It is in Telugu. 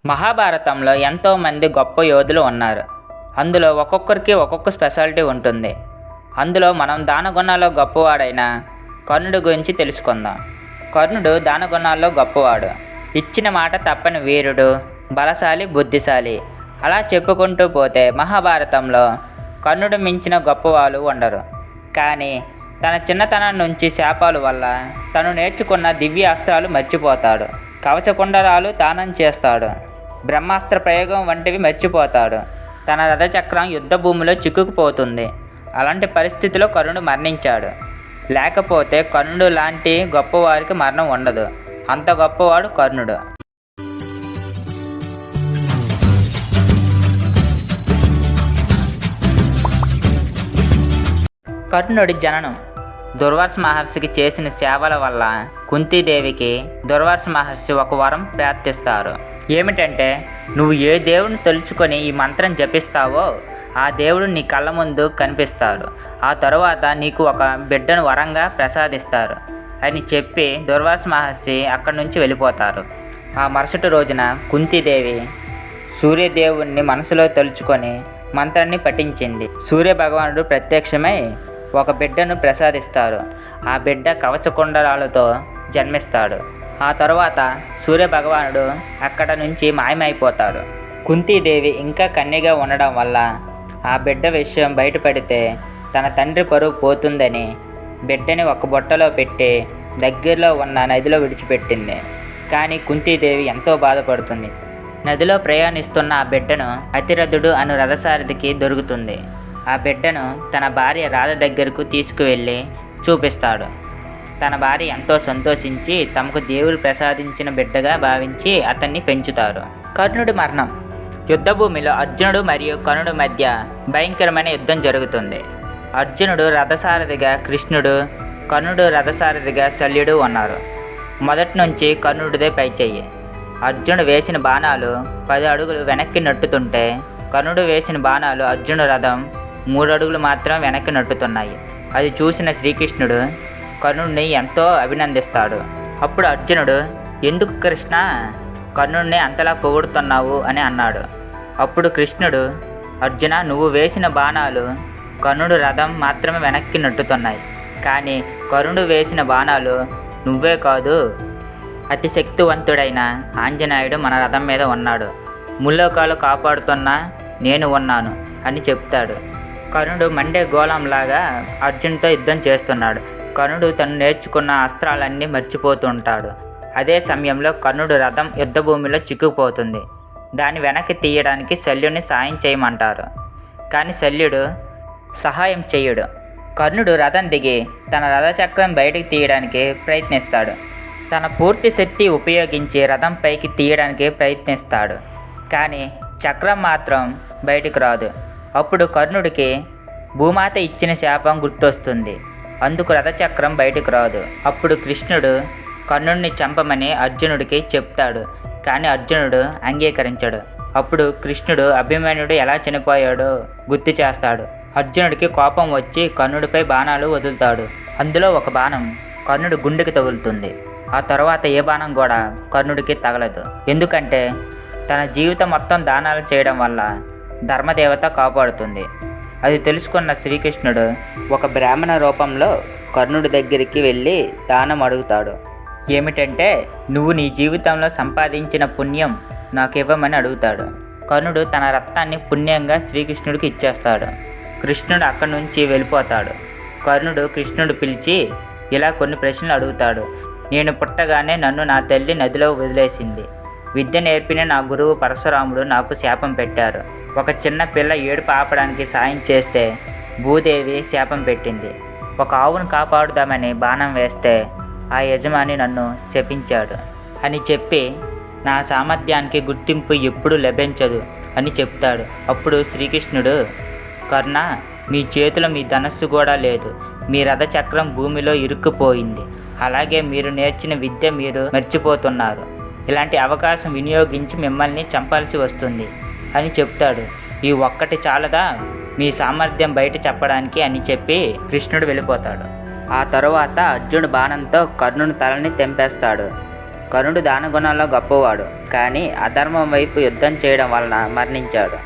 మహాభారతంలో ఎంతోమంది గొప్ప యోధులు ఉన్నారు. అందులో ఒక్కొక్కరికి ఒక్కొక్క స్పెషాలిటీ ఉంటుంది. అందులో మనం దానగుణాల్లో గొప్పవాడైన కర్ణుడి గురించి తెలుసుకుందాం. కర్ణుడు దానగుణాల్లో గొప్పవాడు. ఇచ్చిన మాట తప్పని వీరుడు, బలశాలి, బుద్ధిశాలి. అలా చెప్పుకుంటూ పోతే మహాభారతంలో కర్ణుడు మించిన గొప్పవాళ్ళు ఉండరు. కానీ తన చిన్నతనం నుంచి శాపాల వల్ల తను నేర్చుకున్న దివ్య అస్త్రాలు మర్చిపోతాడు. కవచకుండరాలు దానం చేస్తాడు. బ్రహ్మాస్త్ర ప్రయోగం వంటివి మర్చిపోతాడు. తన రథచక్రం యుద్ధ భూమిలో చిక్కుకుపోతుంది. అలాంటి పరిస్థితిలో కర్ణుడు మరణించాడు. లేకపోతే కర్ణుడు లాంటి గొప్పవారికి మరణం ఉండదు. అంత గొప్పవాడు కర్ణుడు. కర్ణుడి జననం దుర్వాస మహర్షికి చేసిన సేవల వల్ల కుంతీదేవికి దుర్వాస మహర్షి ఒక వరం ప్రార్థిస్తారు. ఏమిటంటే, నువ్వు ఏ దేవుడిని తలుచుకొని ఈ మంత్రం జపిస్తావో ఆ దేవుడు నీ కళ్ళ ముందు కనిపిస్తాడు. ఆ తరువాత నీకు ఒక బిడ్డను వరంగా ప్రసాదిస్తారు అని చెప్పి దుర్వాస మహర్షి అక్కడి నుంచి వెళ్ళిపోతారు. ఆ మరుసటి రోజున కుంతీదేవి సూర్యదేవుణ్ణి మనసులో తలుచుకొని మంత్రాన్ని పఠించింది. సూర్యభగవానుడు ప్రత్యక్షమై ఒక బిడ్డను ప్రసాదిస్తారు. ఆ బిడ్డ కవచకుండరాలతో జన్మిస్తాడు. ఆ తరువాత సూర్యభగవానుడు అక్కడ నుంచి మాయమైపోతాడు. కుంతీదేవి ఇంకా కన్యగా ఉండడం వల్ల ఆ బిడ్డ విషయం బయటపడితే తన తండ్రి పరువు పోతుందని బిడ్డని ఒక బుట్టలో పెట్టి దగ్గరలో ఉన్న నదిలో విడిచిపెట్టింది. కానీ కుంతీదేవి ఎంతో బాధపడుతుంది. నదిలో ప్రయాణిస్తున్న ఆ బిడ్డను అతిరథుడు అను రథసారథికి దొరుకుతుంది. ఆ బిడ్డను తన భార్య రాధ దగ్గరకు తీసుకువెళ్ళి చూపిస్తాడు. తన భార్య ఎంతో సంతోషించి తమకు దేవుడు ప్రసాదించిన బిడ్డగా భావించి అతన్ని పెంచుతారు. కర్ణుడి మరణం యుద్ధభూమిలో అర్జునుడు మరియు కర్ణుడి మధ్య భయంకరమైన యుద్ధం జరుగుతుంది. అర్జునుడు రథసారథిగా కృష్ణుడు, కర్ణుడు రథసారథిగా శల్యుడు ఉన్నారు. మొదటి నుంచి కర్ణుడిదే పైచెయ్యి. అర్జునుడు వేసిన బాణాలు 10 అడుగులు వెనక్కి నట్టుతుంటే కర్ణుడు వేసిన బాణాలు అర్జునుడు రథం 3 అడుగులు మాత్రం వెనక్కి నట్టుతున్నాయి. అది చూసిన శ్రీకృష్ణుడు కర్ణుడిని ఎంతో అభినందిస్తాడు. అప్పుడు అర్జునుడు, ఎందుకు కృష్ణ కర్ణుడిని అంతలా పొగుడుతున్నావు అని అన్నాడు. అప్పుడు కృష్ణుడు, అర్జున, నువ్వు వేసిన బాణాలు కర్ణుడు రథం మాత్రమే వెనక్కి నట్టుతున్నాయి. కానీ కర్ణుడు వేసిన బాణాలు నువ్వే కాదు, అతి శక్తివంతుడైన ఆంజనేయుడు మన రథం మీద ఉన్నాడు. ముల్లోకాలు కాపాడుతున్నా నేను ఉన్నాను అని చెప్తాడు. కర్ణుడు మండే గోళంలాగా అర్జునుడితో యుద్ధం చేస్తున్నాడు. కర్ణుడు తను నేర్చుకున్న అస్త్రాలన్నీ మర్చిపోతుంటాడు. అదే సమయంలో కర్ణుడు రథం యుద్ధభూమిలో చిక్కుకుపోతుంది. దాన్ని వెనక్కి తీయడానికి శల్యుని సాయం చేయమంటారు. కానీ శల్యుడు సహాయం చేయడు. కర్ణుడు రథం దిగి తన రథచక్రం బయటికి తీయడానికి ప్రయత్నిస్తాడు. తన పూర్తి శక్తి ఉపయోగించి రథం పైకి తీయడానికి ప్రయత్నిస్తాడు. కానీ చక్రం మాత్రం బయటికి రాదు. అప్పుడు కర్ణుడికి భూమాత ఇచ్చిన శాపం గుర్తొస్తుంది. అందుకు రథచక్రం బయటికి రాదు. అప్పుడు కృష్ణుడు కర్ణుడిని చంపమని అర్జునుడికి చెప్తాడు. కానీ అర్జునుడు అంగీకరించాడు. అప్పుడు కృష్ణుడు అభిమన్యుడు ఎలా చనిపోయాడో గుర్తు చేస్తాడు. అర్జునుడికి కోపం వచ్చి కర్ణుడిపై బాణాలు వదులుతాడు. అందులో ఒక బాణం కర్ణుడి గుండెకి తగులుతుంది. ఆ తర్వాత ఏ బాణం కూడా కర్ణుడికి తగలదు. ఎందుకంటే తన జీవితం మొత్తం దానాలు చేయడం వల్ల ధర్మదేవత కాపాడుతుంది. అది తెలుసుకున్న శ్రీకృష్ణుడు ఒక బ్రాహ్మణ రూపంలో కర్ణుడి దగ్గరికి వెళ్ళి దానం అడుగుతాడు. ఏమిటంటే, నువ్వు నీ జీవితంలో సంపాదించిన పుణ్యం నాకు ఇవ్వమని అడుగుతాడు. కర్ణుడు తన రక్తాన్ని పుణ్యంగా శ్రీకృష్ణుడికి ఇచ్చేస్తాడు. కృష్ణుడు అక్కడి నుంచి వెళ్ళిపోతాడు. కర్ణుడు కృష్ణుడు పిలిచి ఇలా కొన్ని ప్రశ్నలు అడుగుతాడు. నేను పుట్టగానే నన్ను నా తల్లి నదిలో వదిలేసింది. విద్య నేర్పిన నా గురువు పరశురాముడు నాకు శాపం పెట్టారు. ఒక చిన్న పిల్ల ఏడుపు ఆపడానికి సాయం చేస్తే భూదేవి శాపం పెట్టింది. ఒక ఆవును కాపాడుదామని బాణం వేస్తే ఆ యజమాని నన్ను శపించాడు అని చెప్పి నా సామర్థ్యానికి గుర్తింపు ఎప్పుడు లభించదు అని చెప్తాడు. అప్పుడు శ్రీకృష్ణుడు, కర్ణ, మీ చేతిలో మీ ధనస్సు కూడా లేదు. మీ రథచక్రం భూమిలో ఇరుక్కుపోయింది. అలాగే మీరు నేర్చిన విద్య మీరు మర్చిపోతున్నారు. ఇలాంటి అవకాశం వినియోగించి మిమ్మల్ని చంపాల్సి వస్తుంది అని చెప్తాడు. ఈ ఒక్కటి చాలదా మీ సామర్థ్యం బయట చెప్పడానికి అని చెప్పి కృష్ణుడు వెళ్ళిపోతాడు. ఆ తరువాత అర్జునుడు బాణంతో కర్ణుని తలని తెంపేస్తాడు. కర్ణుడు దాన గుణాల్లో గొప్పవాడు, కానీ అధర్మం వైపు యుద్ధం చేయడం వలన మరణించాడు.